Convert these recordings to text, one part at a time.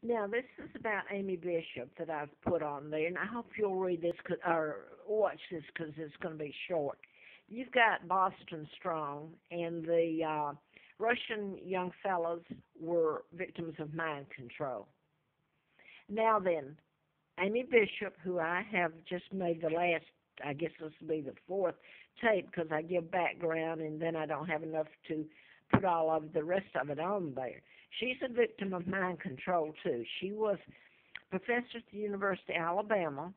Now, this is about Amy Bishop that I've put on there, and I hope you'll read this or watch this because it's going to be short. You've got Boston Strong, and the Russian young fellows were victims of mind control. Now then, Amy Bishop, who I have just made the last, I guess this will be the fourth tape because I give background and then I don't have enough to put all of the rest of it on there. She's a victim of mind control too. She was professor at the University of Alabama,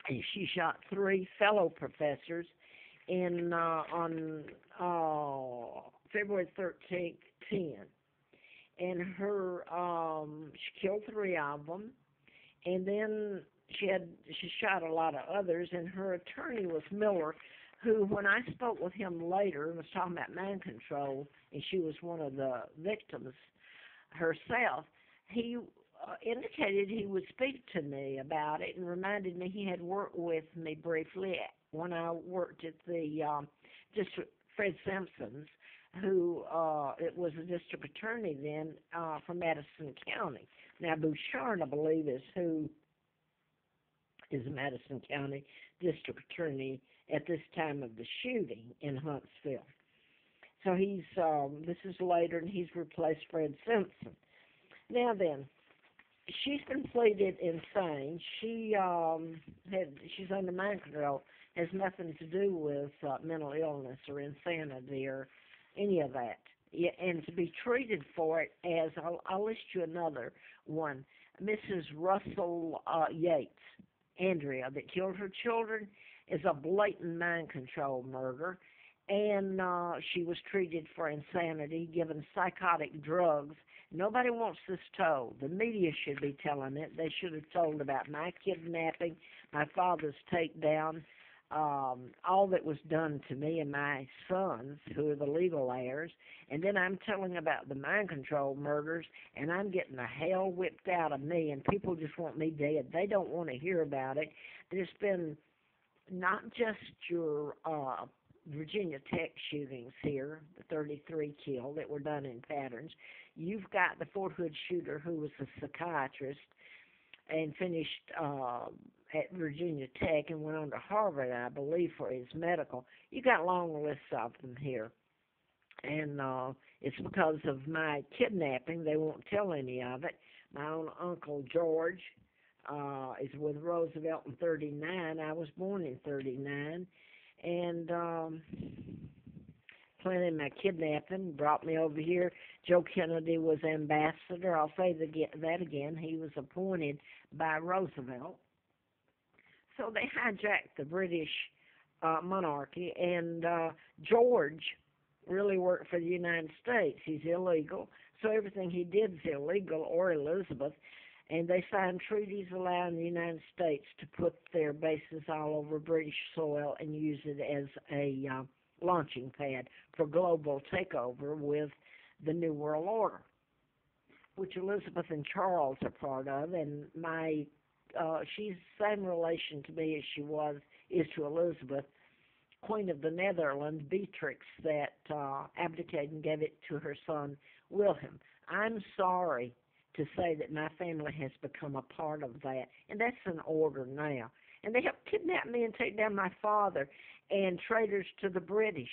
and she shot three fellow professors in on February 13th, 10. And she killed three of them, and then she shot a lot of others, and her attorney was Miller, who, when I spoke with him later, was talking about mind control, and she was one of the victims herself. He indicated he would speak to me about it and reminded me he had worked with me briefly when I worked at the district, Fred Simpson's, who it was a district attorney then from Madison County. Now Bouchard, I believe, is who is a Madison County district attorney at this time of the shooting in Huntsville. So he's this is later, and he's replaced Fred Simpson. Now then, she's been pleaded insane. She's under mind control. Has nothing to do with mental illness or insanity or any of that. Yeah, and to be treated for it as I'll list you another one, Mrs. Russell Yates, Andrea, that killed her children, is a blatant mind control murder, and she was treated for insanity, given psychotic drugs. Nobody wants this told. The media should be telling it. They should have told about my kidnapping, my father's takedown, all that was done to me and my sons, who are the legal heirs, and then I'm telling about the mind control murders, and I'm getting the hell whipped out of me, and people just want me dead. They don't want to hear about it. There's been not just your Virginia Tech shootings here, the 33 killed that were done in patterns. You've got the Fort Hood shooter who was a psychiatrist and finished at Virginia Tech and went on to Harvard, I believe, for his medical. You got long lists of them here. And it's because of my kidnapping. They won't tell any of it. My own uncle George is with Roosevelt in 39. I was born in 39. And planning my kidnapping brought me over here. Joe Kennedy was ambassador. I'll say that again. He was appointed by Roosevelt. So they hijacked the British monarchy, and George really worked for the United States. He's illegal, so everything he did is illegal, or Elizabeth, and they signed treaties allowing the United States to put their bases all over British soil and use it as a launching pad for global takeover with the New World Order, which Elizabeth and Charles are part of, and she's the same relation to me as is to Elizabeth, Queen of the Netherlands, Beatrix, that abdicated and gave it to her son Wilhelm. I'm sorry to say that my family has become a part of that, and that's an order now. And they helped kidnap me and take down my father, and traitors to the British.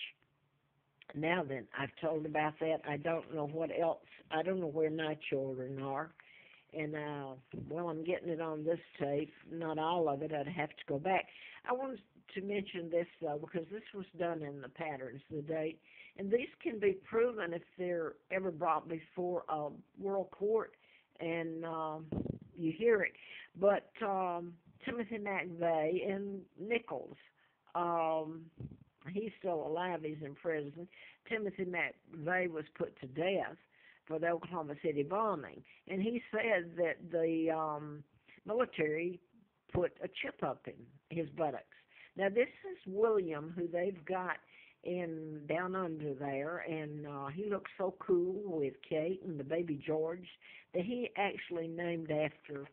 Now then, I've told about that. I don't know what else. I don't know where my children are. And, well, I'm getting it on this tape. Not all of it. I'd have to go back. I wanted to mention this, though, because this was done in the patterns, the date. And these can be proven if they're ever brought before a world court and you hear it. But Timothy McVeigh and Nichols, he's still alive. He's in prison. Timothy McVeigh was put to death for the Oklahoma City bombing, and he said that the military put a chip up in his buttocks. Now this is William, who they've got in down under there, and he looks so cool with Kate and the baby George that he actually named after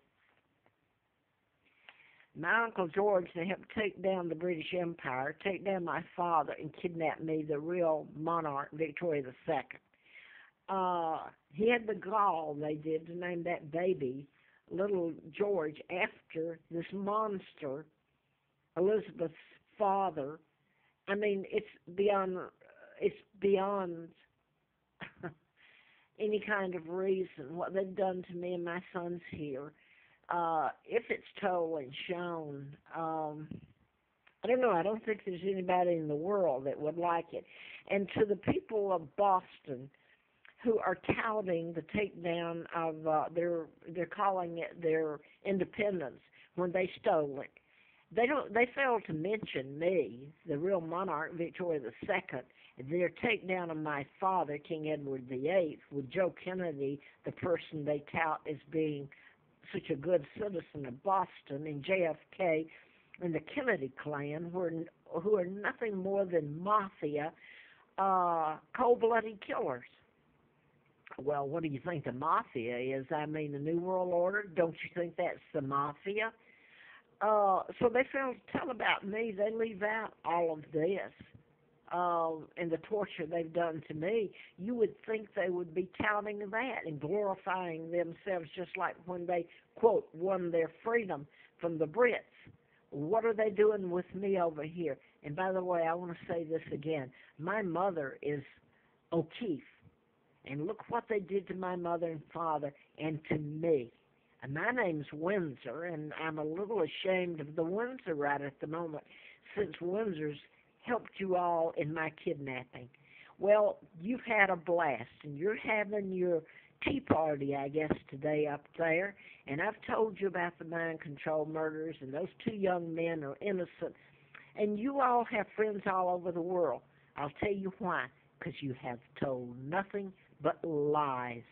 my Uncle George. They helped take down the British Empire, take down my father, and kidnap me, the real monarch, Victoria II. He had the gall, they did, to name that baby little George after this monster, Elizabeth's father. I mean, it's beyond any kind of reason what they've done to me and my sons here. If it's told and shown, I don't know. I don't think there's anybody in the world that would like it. And to the people of Boston who are touting the takedown of they're calling it their independence when they stole it. They fail to mention me, the real monarch, Victoria II, their takedown of my father, King Edward VIII, with Joe Kennedy, the person they tout as being such a good citizen of Boston, and JFK and the Kennedy clan, who are nothing more than mafia, cold-blooded killers. Well, what do you think the mafia is? I mean, the New World Order, don't you think that's the mafia? So they fail to tell about me. They leave out all of this and the torture they've done to me. You would think they would be touting that and glorifying themselves just like when they, quote, won their freedom from the Brits. What are they doing with me over here? And by the way, I want to say this again. My mother is O'Keefe. And look what they did to my mother and father and to me. And my name's Windsor, and I'm a little ashamed of the Windsor right at the moment, since Windsor's helped you all in my kidnapping. Well, you've had a blast, and you're having your tea party, I guess, today up there. And I've told you about the mind control murders, and those two young men are innocent. And you all have friends all over the world. I'll tell you why, because you have told nothing but lies.